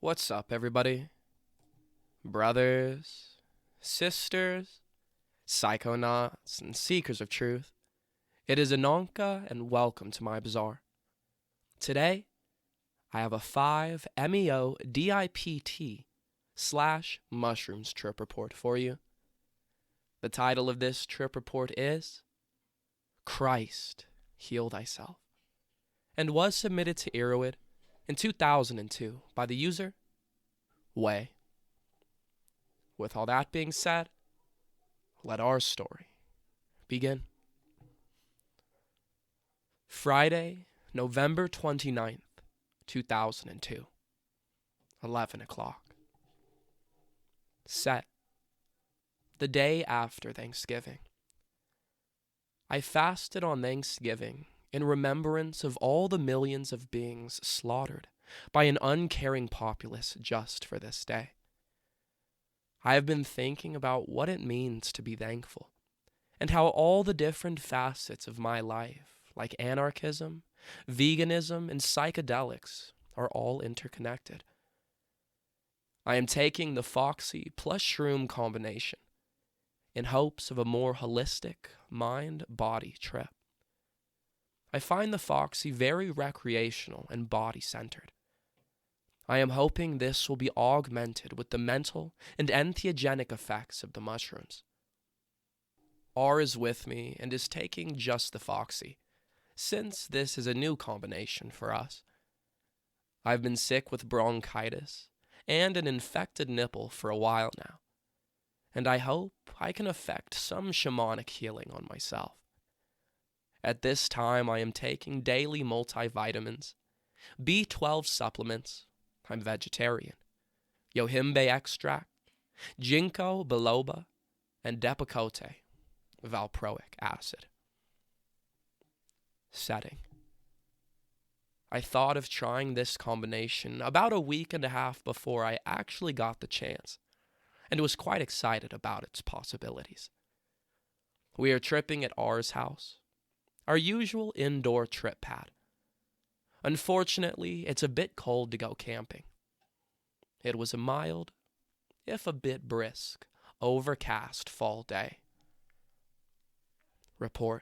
What's up, everybody? Brothers, sisters, psychonauts, and seekers of truth. It is Anonka, and welcome to my bazaar. Today, I have a 5 MEO DIPT / mushrooms trip report for you. The title of this trip report is Christ, Heal Thyself, and was submitted to Erowid in 2002 by the user Way. With all that being said, let our story begin. Friday, November 29th, 2002, 11 o'clock. Set. The day after Thanksgiving. I fasted on Thanksgiving in remembrance of all the millions of beings slaughtered by an uncaring populace just for this day. I have been thinking about what it means to be thankful, and how all the different facets of my life, like anarchism, veganism, and psychedelics, are all interconnected. I am taking the Foxy plus shroom combination in hopes of a more holistic mind-body trip. I find the Foxy very recreational and body-centered. I am hoping this will be augmented with the mental and entheogenic effects of the mushrooms. R is with me and is taking just the Foxy, since this is a new combination for us. I've been sick with bronchitis and an infected nipple for a while now, and I hope I can effect some shamanic healing on myself. At this time, I am taking daily multivitamins, B12 supplements, I'm vegetarian, yohimbe extract, ginkgo biloba, and depakote, valproic acid. Setting. I thought of trying this combination about a week and a half before I actually got the chance, and was quite excited about its possibilities. We are tripping at R's house, our usual indoor trip pad. Unfortunately, it's a bit cold to go camping. It was a mild, if a bit brisk, overcast fall day. Report.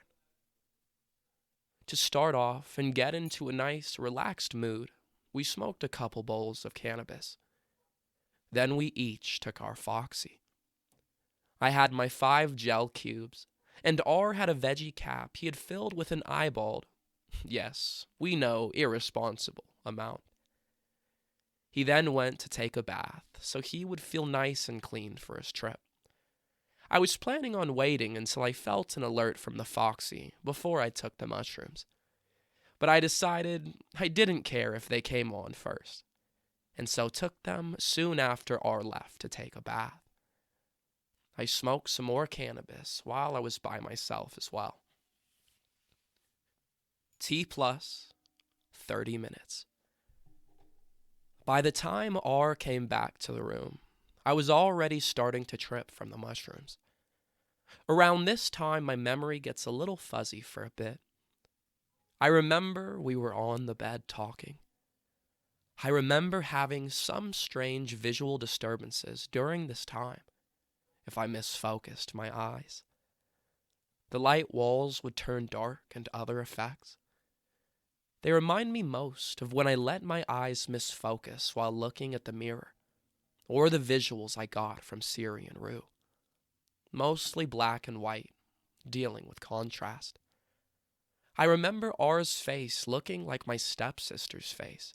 To start off and get into a nice, relaxed mood, we smoked a couple bowls of cannabis. Then we each took our Foxy. I had my 5 gel cubes, and R had a veggie cap he had filled with an eyeballed, yes, we know, irresponsible amount. He then went to take a bath, so he would feel nice and clean for his trip. I was planning on waiting until I felt an alert from the Foxy before I took the mushrooms, but I decided I didn't care if they came on first, and so took them soon after R left to take a bath. I smoked some more cannabis while I was by myself as well. T plus 30 minutes. By the time R came back to the room, I was already starting to trip from the mushrooms. Around this time, my memory gets a little fuzzy for a bit. I remember we were on the bed talking. I remember having some strange visual disturbances during this time, if I misfocused my eyes. The light walls would turn dark and other effects. They remind me most of when I let my eyes misfocus while looking at the mirror, or the visuals I got from Syrian Rue. Mostly black and white, dealing with contrast. I remember R's face looking like my stepsister's face.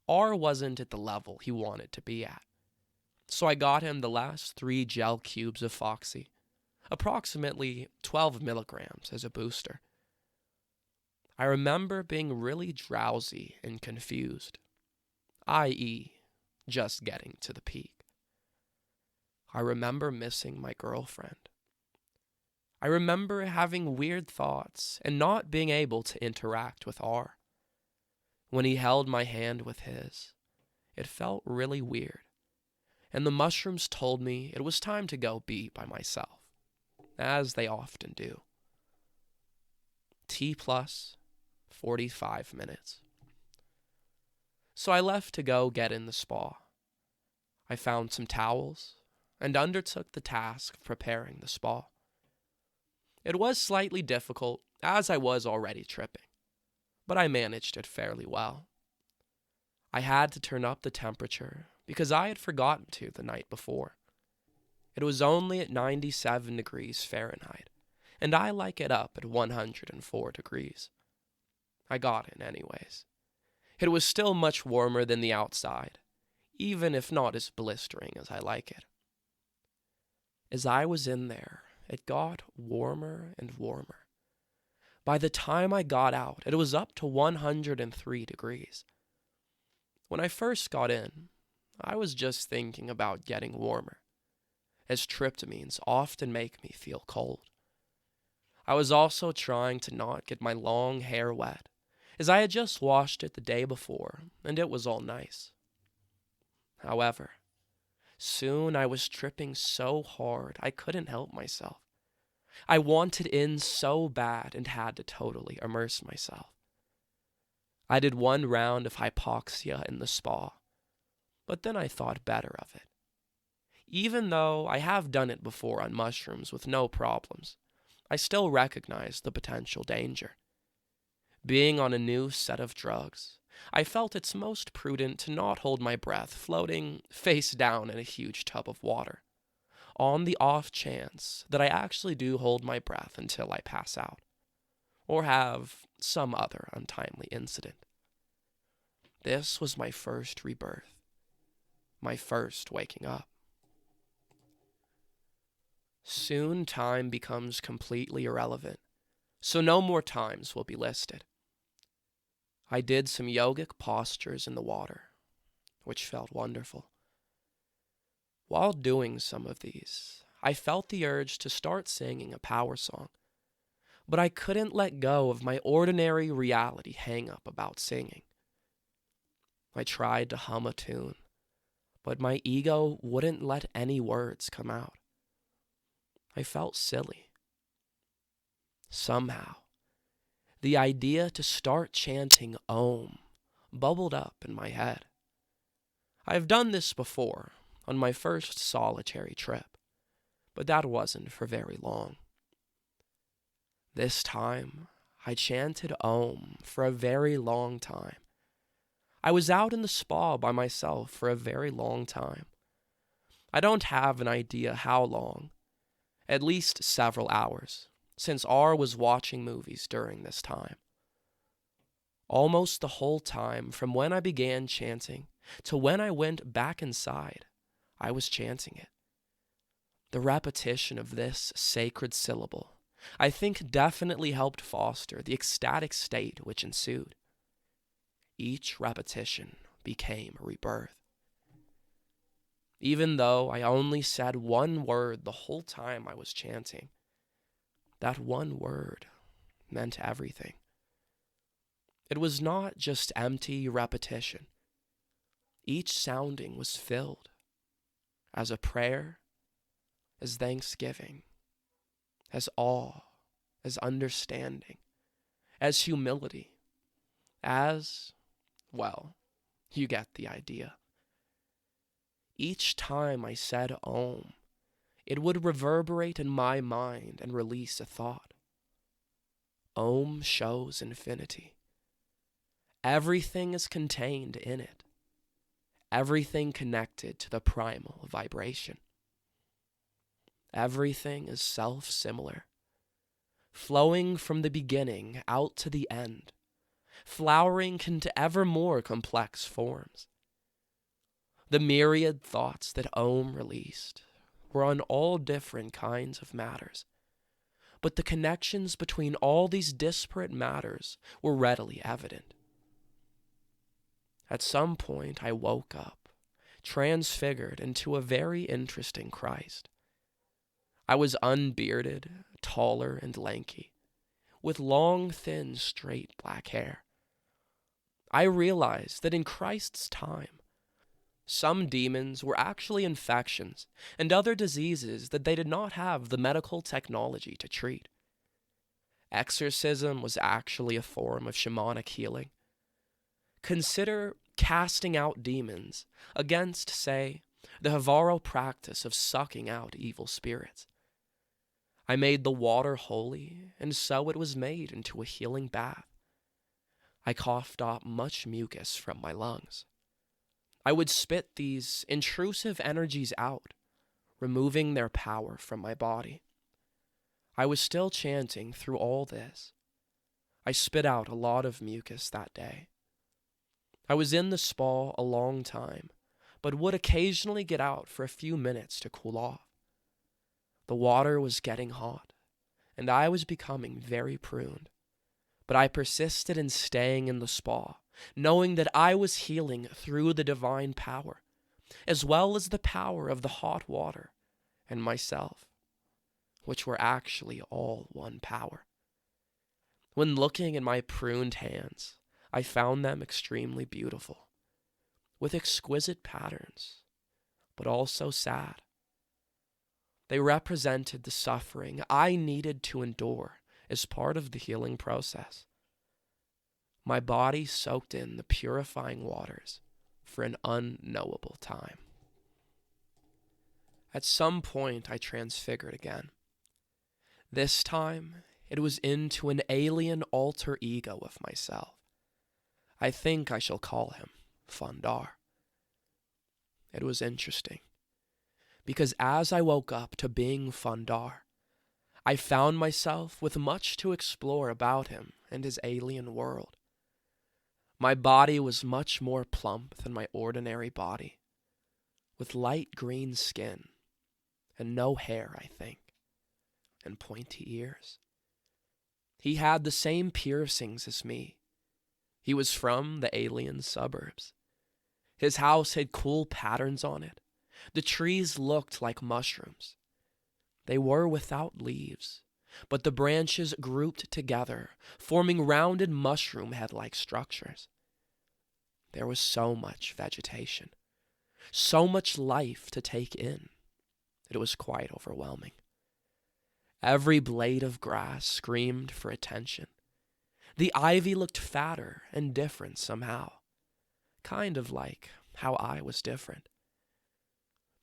R wasn't at the level he wanted to be at, so I got him the last 3 gel cubes of Foxy, approximately 12 milligrams as a booster. I remember being really drowsy and confused, i.e., just getting to the peak. I remember missing my girlfriend. I remember having weird thoughts and not being able to interact with R. When he held my hand with his, it felt really weird, and the mushrooms told me it was time to go be by myself, as they often do. T plus 45 minutes. So I left to go get in the spa. I found some towels and undertook the task of preparing the spa. It was slightly difficult, as I was already tripping, but I managed it fairly well. I had to turn up the temperature because I had forgotten to the night before. It was only at 97 degrees Fahrenheit, and I like it up at 104 degrees. I got in anyways. It was still much warmer than the outside, even if not as blistering as I like it. As I was in there, it got warmer and warmer. By the time I got out, it was up to 103 degrees. When I first got in, I was just thinking about getting warmer, as tryptamines often make me feel cold. I was also trying to not get my long hair wet, as I had just washed it the day before, and it was all nice. However, soon I was tripping so hard I couldn't help myself. I wanted in so bad and had to totally immerse myself. I did one round of hypoxia in the spa, but then I thought better of it. Even though I have done it before on mushrooms with no problems, I still recognize the potential danger. Being on a new set of drugs, I felt it's most prudent to not hold my breath floating face down in a huge tub of water, on the off chance that I actually do hold my breath until I pass out, or have some other untimely incident. This was my first rebirth, my first waking up. Soon time becomes completely irrelevant, so no more times will be listed. I did some yogic postures in the water, which felt wonderful. While doing some of these, I felt the urge to start singing a power song, but I couldn't let go of my ordinary reality hang-up about singing. I tried to hum a tune, but my ego wouldn't let any words come out. I felt silly. Somehow, the idea to start chanting Om bubbled up in my head. I've done this before, on my first solitary trip, but that wasn't for very long. This time, I chanted Om for a very long time. I was out in the spa by myself for a very long time. I don't have an idea how long, at least several hours, since R was watching movies during this time. Almost the whole time from when I began chanting to when I went back inside, I was chanting it. The repetition of this sacred syllable, I think, definitely helped foster the ecstatic state which ensued. Each repetition became a rebirth. Even though I only said one word the whole time I was chanting, that one word meant everything. It was not just empty repetition. Each sounding was filled as a prayer, as thanksgiving, as awe, as understanding, as humility, as, well, you get the idea. Each time I said Om, it would reverberate in my mind and release a thought. Om shows infinity. Everything is contained in it. Everything connected to the primal vibration. Everything is self-similar, flowing from the beginning out to the end, flowering into ever more complex forms. The myriad thoughts that Om released were on all different kinds of matters, but the connections between all these disparate matters were readily evident. At some point I woke up, transfigured into a very interesting Christ. I was unbearded, taller and lanky, with long, thin, straight black hair. I realized that in Christ's time, some demons were actually infections and other diseases that they did not have the medical technology to treat. Exorcism was actually a form of shamanic healing. Consider casting out demons, against, say, the Havaro practice of sucking out evil spirits. I made the water holy, and so it was made into a healing bath. I coughed up much mucus from my lungs. I would spit these intrusive energies out, removing their power from my body. I was still chanting through all this. I spit out a lot of mucus that day. I was in the spa a long time, but would occasionally get out for a few minutes to cool off. The water was getting hot, and I was becoming very pruned, but I persisted in staying in the spa, knowing that I was healing through the divine power, as well as the power of the hot water and myself, which were actually all one power. When looking at my pruned hands, I found them extremely beautiful, with exquisite patterns, but also sad. They represented the suffering I needed to endure as part of the healing process. My body soaked in the purifying waters for an unknowable time. At some point, I transfigured again. This time, it was into an alien alter ego of myself. I think I shall call him Fondar. It was interesting, because as I woke up to being Fondar, I found myself with much to explore about him and his alien world. My body was much more plump than my ordinary body, with light green skin and no hair, I think, and pointy ears. He had the same piercings as me. He was from the alien suburbs. His house had cool patterns on it. The trees looked like mushrooms. They were without leaves, but the branches grouped together, forming rounded mushroom head-like structures. There was so much vegetation, so much life to take in. It was quite overwhelming. Every blade of grass screamed for attention. The ivy looked fatter and different somehow, kind of like how I was different.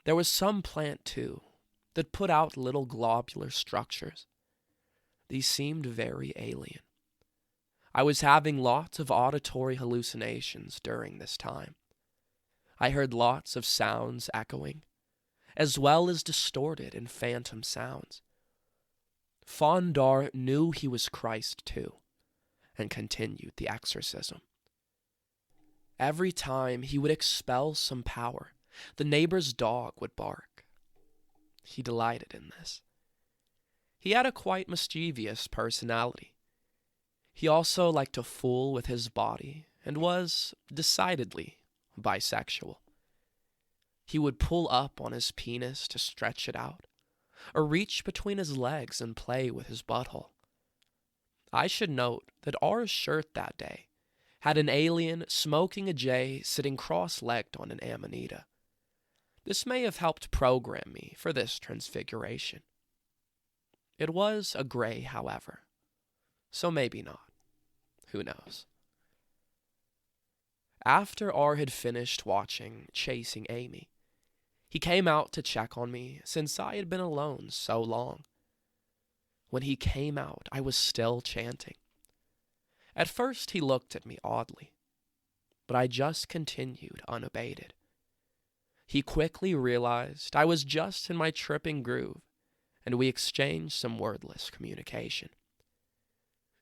There was some plant, too, that put out little globular structures. These seemed very alien. I was having lots of auditory hallucinations during this time. I heard lots of sounds echoing, as well as distorted and phantom sounds. Fondar knew he was Christ, too, and continued the exorcism. Every time he would expel some power, the neighbor's dog would bark. He delighted in this. He had a quite mischievous personality. He also liked to fool with his body and was, decidedly, bisexual. He would pull up on his penis to stretch it out, or reach between his legs and play with his butthole. I should note that our shirt that day had an alien smoking a J sitting cross-legged on an amanita. This may have helped program me for this transfiguration. It was a gray, however, so maybe not. Who knows? After R had finished watching Chasing Amy, he came out to check on me since I had been alone so long. When he came out, I was still chanting. At first he looked at me oddly, but I just continued unabated. He quickly realized I was just in my tripping groove, and we exchanged some wordless communication.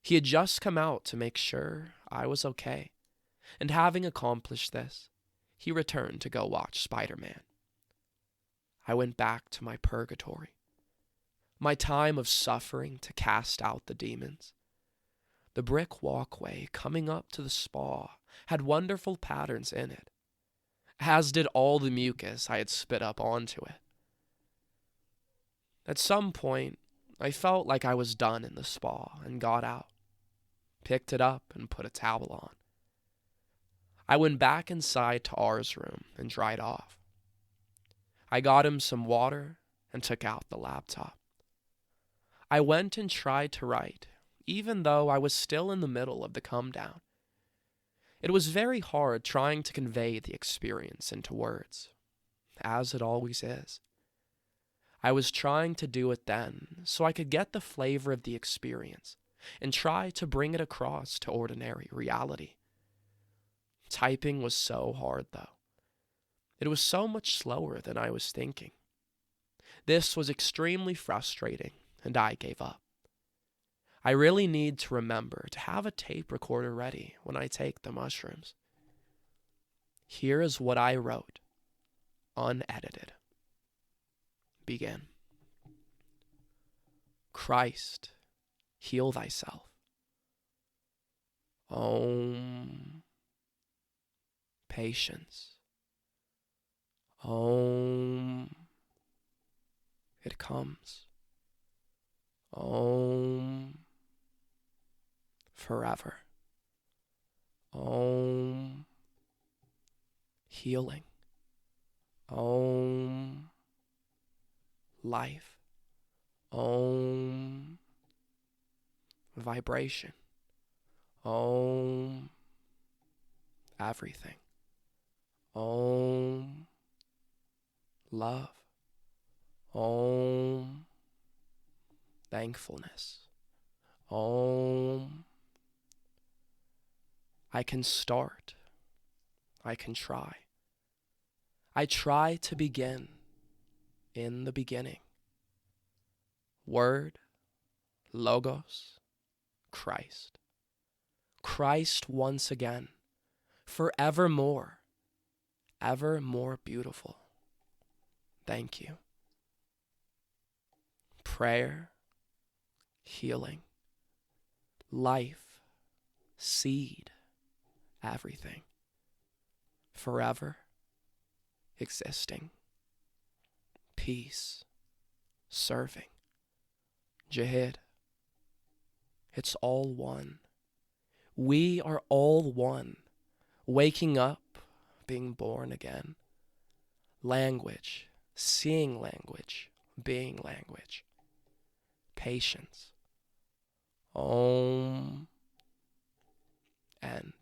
He had just come out to make sure I was okay, and having accomplished this, he returned to go watch Spider-Man. I went back to my purgatory, my time of suffering to cast out the demons. The brick walkway coming up to the spa had wonderful patterns in it, as did all the mucus I had spit up onto it. At some point, I felt like I was done in the spa and got out, picked it up, and put a towel on. I went back inside to R's room and dried off. I got him some water and took out the laptop. I went and tried to write, even though I was still in the middle of the come down. It was very hard trying to convey the experience into words, as it always is. I was trying to do it then so I could get the flavor of the experience and try to bring it across to ordinary reality. Typing was so hard, though. It was so much slower than I was thinking. This was extremely frustrating, and I gave up. I really need to remember to have a tape recorder ready when I take the mushrooms. Here is what I wrote, unedited. Begin. Christ, heal thyself. Om. Patience. Om. It comes. Om. Forever. Om. Healing. Om. Life. Om. Vibration. Om. Everything. Om. Love. Om. Thankfulness. Om. I can start. I can try. I try to begin in the beginning. Word, Logos, Christ. Christ once again, forevermore, ever more beautiful. Thank you. Prayer, healing, life, seed, everything. Forever, existing. Peace, serving. Jihad. It's all one. We are all one. Waking up, being born again. Language, seeing language, being language. Patience. Om. End.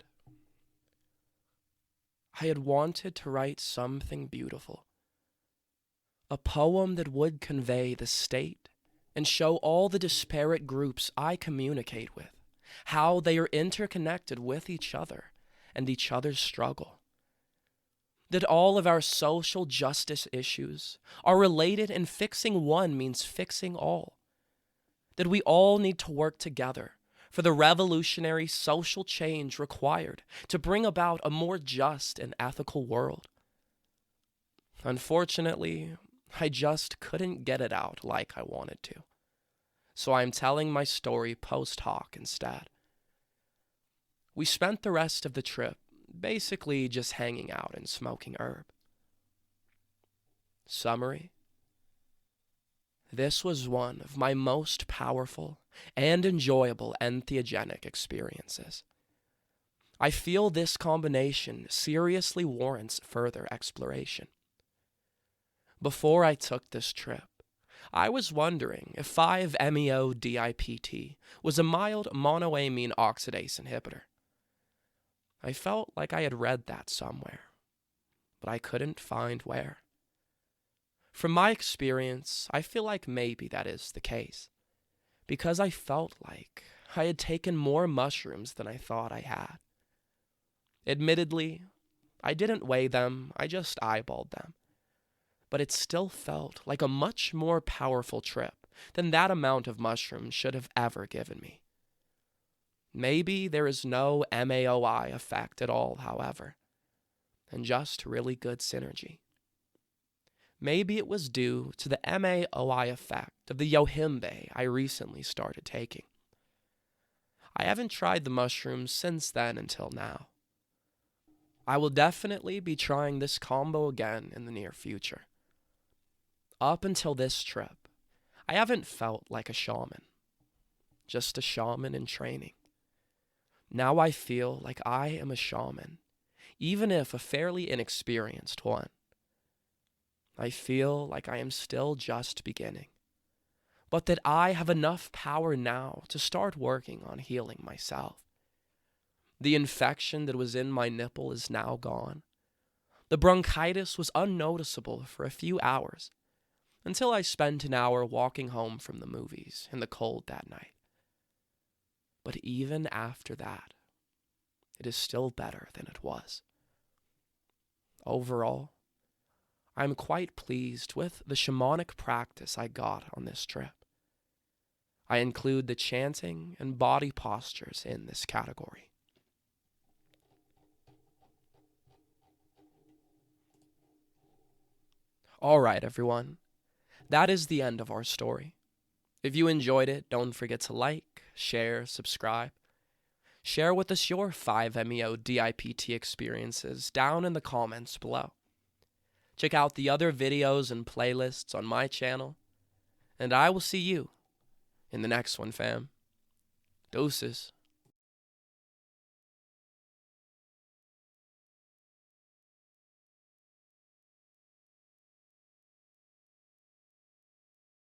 I had wanted to write something beautiful. A poem that would convey the state and show all the disparate groups I communicate with, how they are interconnected with each other and each other's struggle. That all of our social justice issues are related and fixing one means fixing all. That we all need to work together for the revolutionary social change required to bring about a more just and ethical world. Unfortunately, I just couldn't get it out like I wanted to. So I'm telling my story post hoc instead. We spent the rest of the trip basically just hanging out and smoking herb. Summary. This was one of my most powerful and enjoyable entheogenic experiences. I feel this combination seriously warrants further exploration. Before I took this trip, I was wondering if 5-MeO-DIPT was a mild monoamine oxidase inhibitor. I felt like I had read that somewhere, but I couldn't find where. From my experience, I feel like maybe that is the case, because I felt like I had taken more mushrooms than I thought I had. Admittedly, I didn't weigh them, I just eyeballed them. But it still felt like a much more powerful trip than that amount of mushrooms should have ever given me. Maybe there is no MAOI effect at all, however, and just really good synergy. Maybe it was due to the MAOI effect of the yohimbe I recently started taking. I haven't tried the mushrooms since then until now. I will definitely be trying this combo again in the near future. Up until this trip, I haven't felt like a shaman, just a shaman in training. Now I feel like I am a shaman, even if a fairly inexperienced one. I feel like I am still just beginning, but that I have enough power now to start working on healing myself. The infection that was in my nipple is now gone. The bronchitis was unnoticeable for a few hours, until I spent an hour walking home from the movies in the cold that night. But even after that, it is still better than it was. Overall, I am quite pleased with the shamanic practice I got on this trip. I include the chanting and body postures in this category. Alright, everyone. That is the end of our story. If you enjoyed it, don't forget to like, share, subscribe. Share with us your 5-MeO DIPT experiences down in the comments below. Check out the other videos and playlists on my channel, and I will see you in the next one, fam. Deuces.